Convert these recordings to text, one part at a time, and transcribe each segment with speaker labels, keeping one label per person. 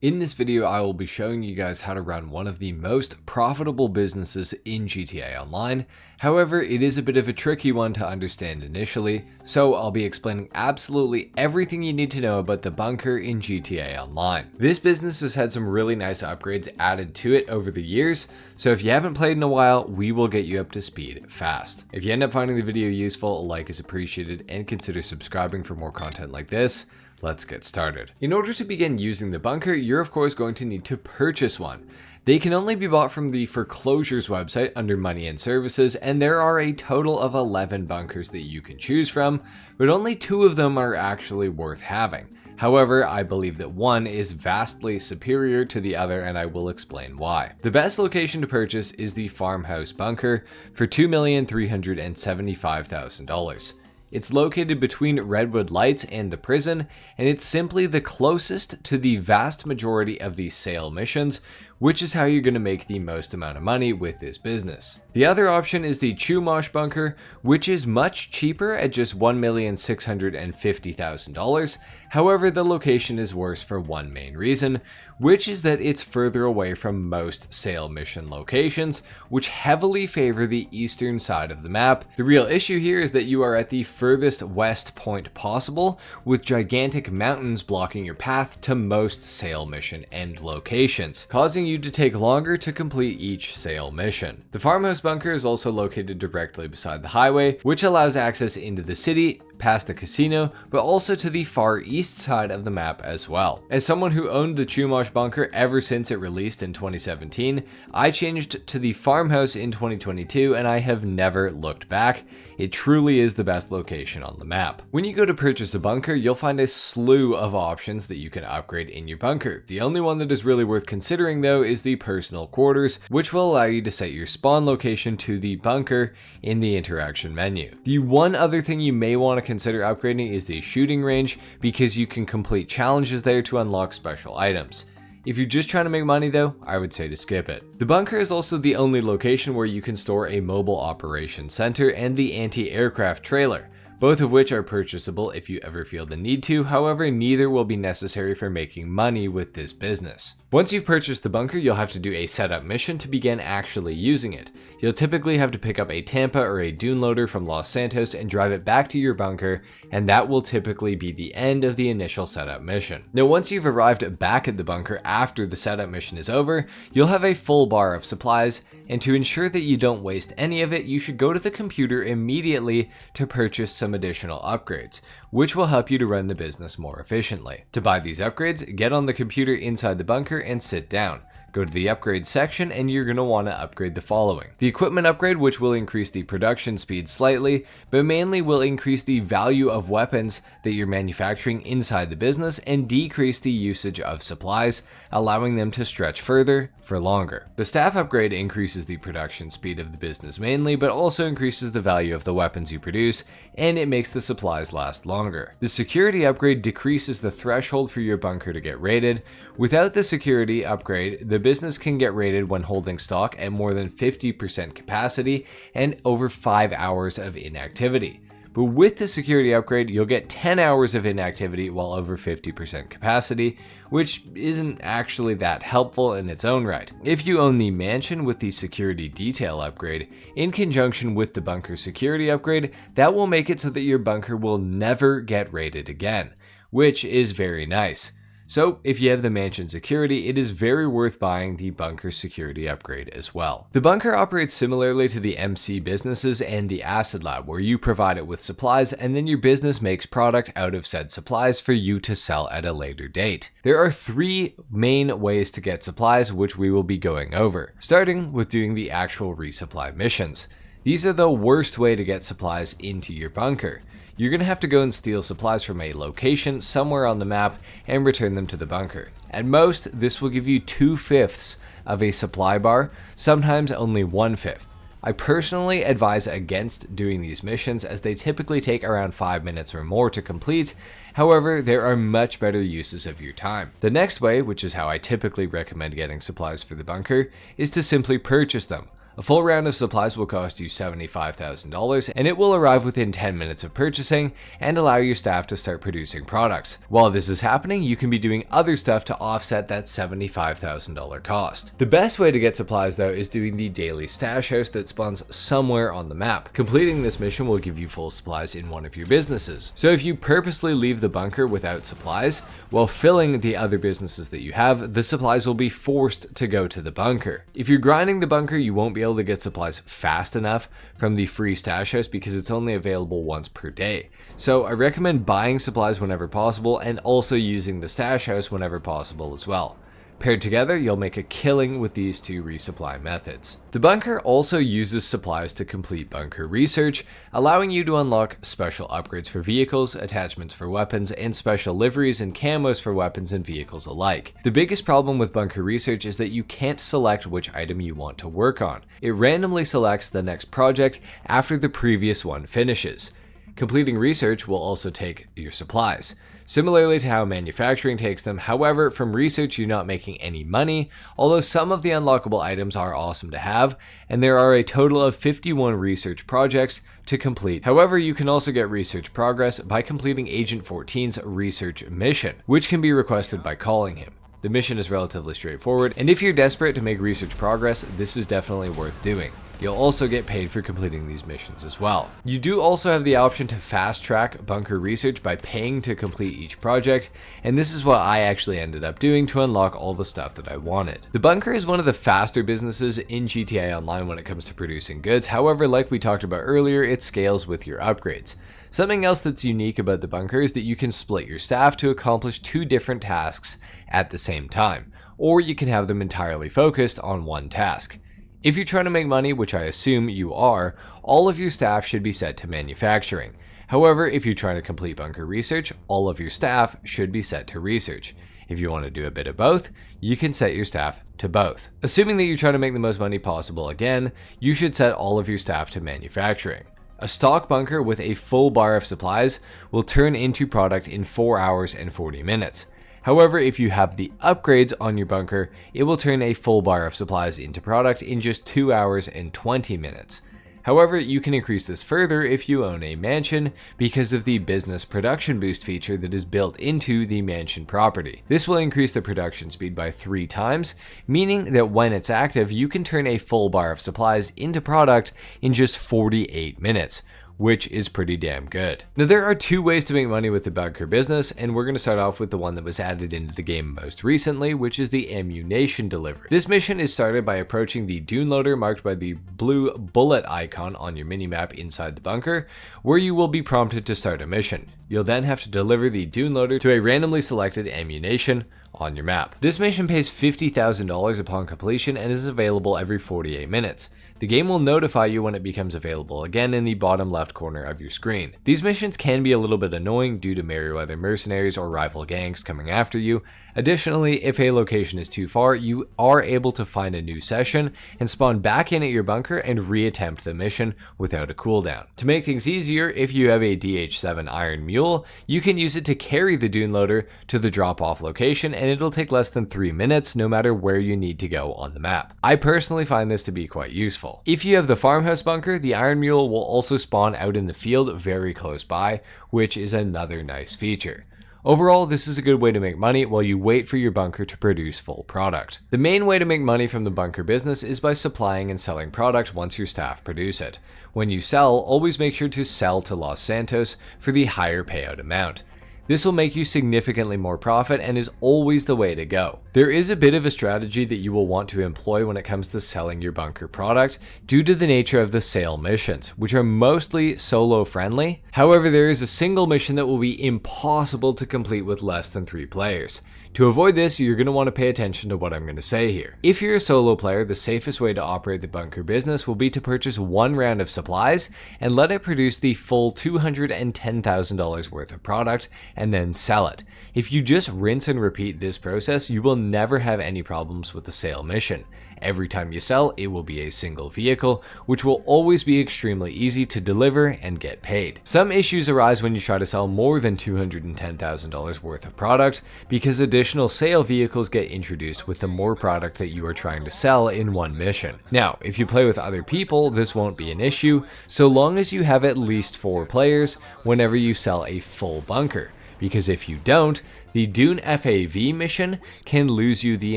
Speaker 1: In this video, I will be showing you guys how to run one of the most profitable businesses in GTA Online. However, it is a bit of a tricky one to understand initially, so I'll be explaining absolutely everything you need to know about the bunker in GTA Online. This business has had some really nice upgrades added to it over the years, so if you haven't played in a while, we will get you up to speed fast. If you end up finding the video useful, a like is appreciated and consider subscribing for more content like this. Let's get started. In order to begin using the bunker, you're of course going to need to purchase one. They can only be bought from the foreclosures website under money and services, and there are a total of 11 bunkers that you can choose from, but only 2 of them are actually worth having. However, I believe that one is vastly superior to the other, and I will explain why. The best location to purchase is the farmhouse bunker for $2,375,000. It's located between Redwood Lights and the prison, and it's simply the closest to the vast majority of the sale missions, which is how you're going to make the most amount of money with this business. The other option is the Chumash bunker, which is much cheaper at just $1,650,000. However, the location is worse for one main reason, which is that it's further away from most sale mission locations, which heavily favor the eastern side of the map. The real issue here is that you are at the furthest west point possible, with gigantic mountains blocking your path to most sale mission end locations, causing you to take longer to complete each sale mission. The farmhouse bunker is also located directly beside the highway, which allows access into the city, past the casino, but also to the far east side of the map as well. As someone who owned the Chumash bunker ever since it released in 2017, I changed to the farmhouse in 2022 and I have never looked back. It truly is the best location on the map. When you go to purchase a bunker, you'll find a slew of options that you can upgrade in your bunker. The only one that is really worth considering though is the personal quarters, which will allow you to set your spawn location to the bunker in the interaction menu. The one other thing you may want to consider upgrading is the shooting range, because you can complete challenges there to unlock special items. If you're just trying to make money though, I would say to skip it. The bunker is also the only location where you can store a mobile operations center and the anti-aircraft trailer, both of which are purchasable if you ever feel the need to. However, neither will be necessary for making money with this business. Once you've purchased the bunker, you'll have to do a setup mission to begin actually using it. You'll typically have to pick up a Tampa or a dune loader from Los Santos and drive it back to your bunker, and that will typically be the end of the initial setup mission. Now, once you've arrived back at the bunker after the setup mission is over, you'll have a full bar of supplies, and to ensure that you don't waste any of it, you should go to the computer immediately to purchase some additional upgrades, which will help you to run the business more efficiently. To buy these upgrades, get on the computer inside the bunker and sit down. Go to the upgrade section and you're going to want to upgrade the following. The equipment upgrade, which will increase the production speed slightly, but mainly will increase the value of weapons that you're manufacturing inside the business and decrease the usage of supplies, allowing them to stretch further for longer. The staff upgrade increases the production speed of the business mainly, but also increases the value of the weapons you produce, and it makes the supplies last longer. The security upgrade decreases the threshold for your bunker to get raided. Without the security upgrade, the business can get raided when holding stock at more than 50% capacity and over 5 hours of inactivity. But with the security upgrade, you'll get 10 hours of inactivity while over 50% capacity, which isn't actually that helpful in its own right. If you own the mansion with the security detail upgrade, in conjunction with the bunker security upgrade, that will make it so that your bunker will never get raided again, which is very nice. So if you have the mansion security, it is very worth buying the bunker security upgrade as well. The bunker operates similarly to the MC businesses and the acid lab, where you provide it with supplies and then your business makes product out of said supplies for you to sell at a later date. There are 3 main ways to get supplies, which we will be going over, starting with doing the actual resupply missions. These are the worst way to get supplies into your bunker. You're going to have to go and steal supplies from a location somewhere on the map and return them to the bunker. At most, this will give you 2/5 of a supply bar, sometimes only 1/5. I personally advise against doing these missions as they typically take around 5 minutes or more to complete. However, there are much better uses of your time. The next way, which is how I typically recommend getting supplies for the bunker, is to simply purchase them. A full round of supplies will cost you $75,000 and it will arrive within 10 minutes of purchasing and allow your staff to start producing products. While this is happening, you can be doing other stuff to offset that $75,000 cost. The best way to get supplies though is doing the daily stash house that spawns somewhere on the map. Completing this mission will give you full supplies in one of your businesses. So if you purposely leave the bunker without supplies, while filling the other businesses that you have, the supplies will be forced to go to the bunker. If you're grinding the bunker, you won't be able to get supplies fast enough from the free stash house because it's only available once per day. So I recommend buying supplies whenever possible and also using the stash house whenever possible as well. Paired together, you'll make a killing with these two resupply methods. The bunker also uses supplies to complete bunker research, allowing you to unlock special upgrades for vehicles, attachments for weapons, and special liveries and camos for weapons and vehicles alike. The biggest problem with bunker research is that you can't select which item you want to work on. It randomly selects the next project after the previous one finishes. Completing research will also take your supplies. Similarly to how manufacturing takes them, however, from research you're not making any money, although some of the unlockable items are awesome to have, and there are a total of 51 research projects to complete. However, you can also get research progress by completing Agent 14's research mission, which can be requested by calling him. The mission is relatively straightforward, and if you're desperate to make research progress, this is definitely worth doing. You'll also get paid for completing these missions as well. You do also have the option to fast track bunker research by paying to complete each project, and this is what I actually ended up doing to unlock all the stuff that I wanted. The bunker is one of the faster businesses in GTA Online when it comes to producing goods. However, like we talked about earlier, it scales with your upgrades. Something else that's unique about the bunker is that you can split your staff to accomplish 2 different tasks at the same time, or you can have them entirely focused on one task. If you're trying to make money, which I assume you are, all of your staff should be set to manufacturing. However, if you're trying to complete bunker research, all of your staff should be set to research. If you want to do a bit of both, you can set your staff to both. Assuming that you're trying to make the most money possible again, you should set all of your staff to manufacturing. A stock bunker with a full bar of supplies will turn into product in 4 hours and 40 minutes. However, if you have the upgrades on your bunker, it will turn a full bar of supplies into product in just 2 hours and 20 minutes. However, you can increase this further if you own a mansion because of the business production boost feature that is built into the mansion property. This will increase the production speed by 3 times, meaning that when it's active, you can turn a full bar of supplies into product in just 48 minutes. Which is pretty damn good. Now there are 2 ways to make money with the bunker business, and we're going to start off with the one that was added into the game most recently, which is the ammunition delivery. This mission is started by approaching the dune loader marked by the blue bullet icon on your minimap inside the bunker, where you will be prompted to start a mission. You'll then have to deliver the dune loader to a randomly selected ammunition on your map. This mission pays $50,000 upon completion and is available every 48 minutes. The game will notify you when it becomes available again in the bottom left corner of your screen. These missions can be a little bit annoying due to Merryweather mercenaries or rival gangs coming after you. Additionally, if a location is too far, you are able to find a new session and spawn back in at your bunker and reattempt the mission without a cooldown. To make things easier, if you have a DH7 Iron Mule, you can use it to carry the dune loader to the drop-off location, and it'll take less than 3 minutes no matter where you need to go on the map. I personally find this to be quite useful. If you have the farmhouse bunker, the Iron Mule will also spawn out in the field very close by, which is another nice feature. Overall, this is a good way to make money while you wait for your bunker to produce full product. The main way to make money from the bunker business is by supplying and selling product once your staff produce it. When you sell, always make sure to sell to Los Santos for the higher payout amount. This will make you significantly more profit and is always the way to go. There is a bit of a strategy that you will want to employ when it comes to selling your bunker product due to the nature of the sale missions, which are mostly solo friendly. However, there is a single mission that will be impossible to complete with less than 3 players. To avoid this, you're going to want to pay attention to what I'm going to say here. If you're a solo player, the safest way to operate the bunker business will be to purchase 1 round of supplies and let it produce the full $210,000 worth of product and then sell it. If you just rinse and repeat this process, you will never have any problems with the sale mission. Every time you sell, it will be a single vehicle, which will always be extremely easy to deliver and get paid. Some issues arise when you try to sell more than $210,000 worth of product because additional additional sale vehicles get introduced with the more product that you are trying to sell in one mission. Now, if you play with other people, this won't be an issue, so long as you have at least 4 players whenever you sell a full bunker. Because if you don't, the Dune FAV mission can lose you the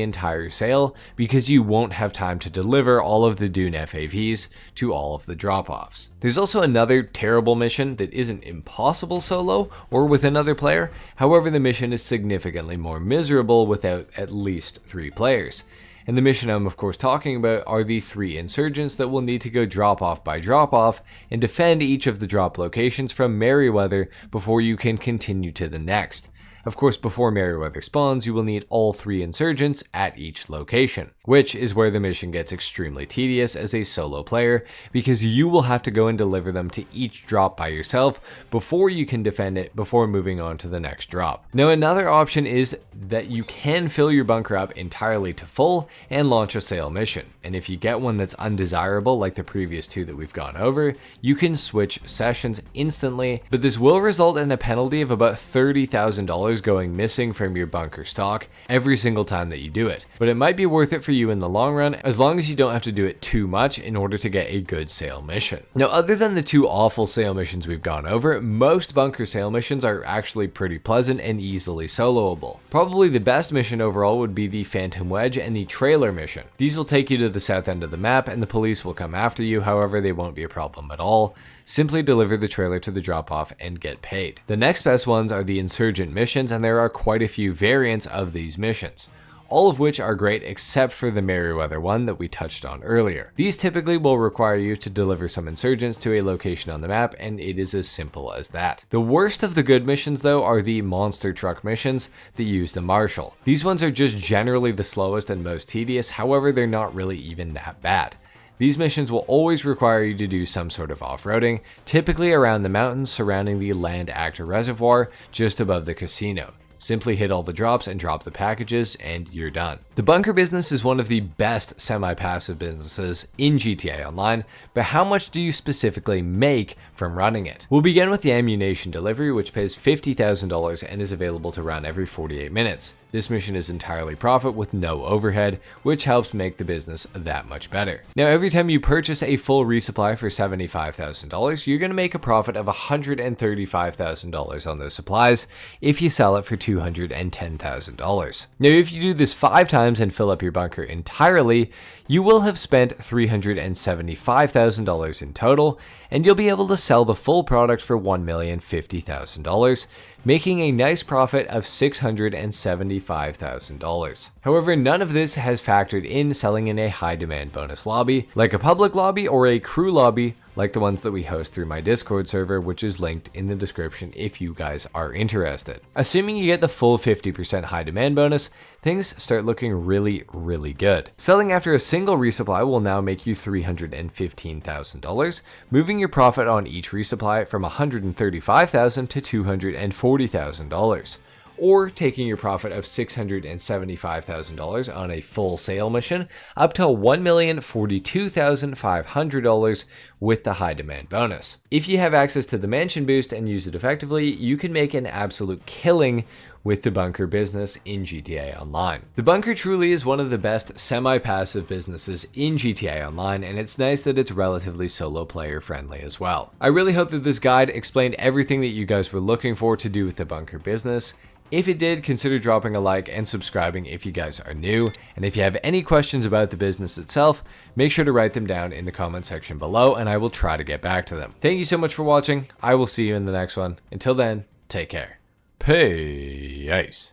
Speaker 1: entire sale because you won't have time to deliver all of the Dune FAVs to all of the drop-offs. There's also another terrible mission that isn't impossible solo or with another player, however the mission is significantly more miserable without at least 3 players. And the mission I'm of course talking about are the 3 insurgents that will need to go drop off by drop off and defend each of the drop locations from Merryweather before you can continue to the next. Of course, before Merryweather spawns, you will need all 3 insurgents at each location, which is where the mission gets extremely tedious as a solo player, because you will have to go and deliver them to each drop by yourself before you can defend it before moving on to the next drop. Now, another option is that you can fill your bunker up entirely to full and launch a sale mission, and if you get one that's undesirable like the previous 2 that we've gone over, you can switch sessions instantly, but this will result in a penalty of about $30,000 going missing from your bunker stock every single time that you do it. But it might be worth it for you in the long run, as long as you don't have to do it too much in order to get a good sale mission. Now, other than the 2 awful sale missions we've gone over, most bunker sale missions are actually pretty pleasant and easily soloable. Probably the best mission overall would be the Phantom Wedge and the Trailer mission. These will take you to the south end of the map and the police will come after you, however they won't be a problem at all. Simply deliver the trailer to the drop-off and get paid. The next best ones are the Insurgent missions, and there are quite a few variants of these missions, all of which are great except for the Merryweather one that we touched on earlier. These typically will require you to deliver some insurgents to a location on the map, and it is as simple as that. The worst of the good missions though are the monster truck missions that use the Marshal. These ones are just generally the slowest and most tedious, however they're not really even that bad. These missions will always require you to do some sort of off-roading, typically around the mountains surrounding the Land Actor Reservoir just above the casino. Simply hit all the drops and drop the packages and you're done. The bunker business is one of the best semi-passive businesses in GTA Online, but how much do you specifically make from running it? We'll begin with the ammunition delivery, which pays $50,000 and is available to run every 48 minutes. This mission is entirely profit with no overhead, which helps make the business that much better. Now, every time you purchase a full resupply for $75,000, you're going to make a profit of $135,000 on those supplies if you sell it for $210,000. Now, if you do this 5 times and fill up your bunker entirely, you will have spent $375,000 in total, and you'll be able to sell the full product for $1,050,000, making a nice profit of $675,000. However, none of this has factored in selling in a high demand bonus lobby, like a public lobby or a crew lobby, like the ones that we host through my Discord server, which is linked in the description if you guys are interested. Assuming you get the full 50% high demand bonus, things start looking really good. Selling after a single resupply will now make you $315,000, moving your profit on each resupply from $135,000 to $240,000. Or taking your profit of $675,000 on a full sale mission up to $1,042,500 with the high demand bonus. If you have access to the mansion boost and use it effectively, you can make an absolute killing with the bunker business in GTA Online. The bunker truly is one of the best semi-passive businesses in GTA Online, and it's nice that it's relatively solo player friendly as well. I really hope that this guide explained everything that you guys were looking for to do with the bunker business. If it did, consider dropping a like and subscribing if you guys are new. And if you have any questions about the business itself, make sure to write them down in the comment section below and I will try to get back to them. Thank you so much for watching. I will see you in the next one. Until then, take care. Peace.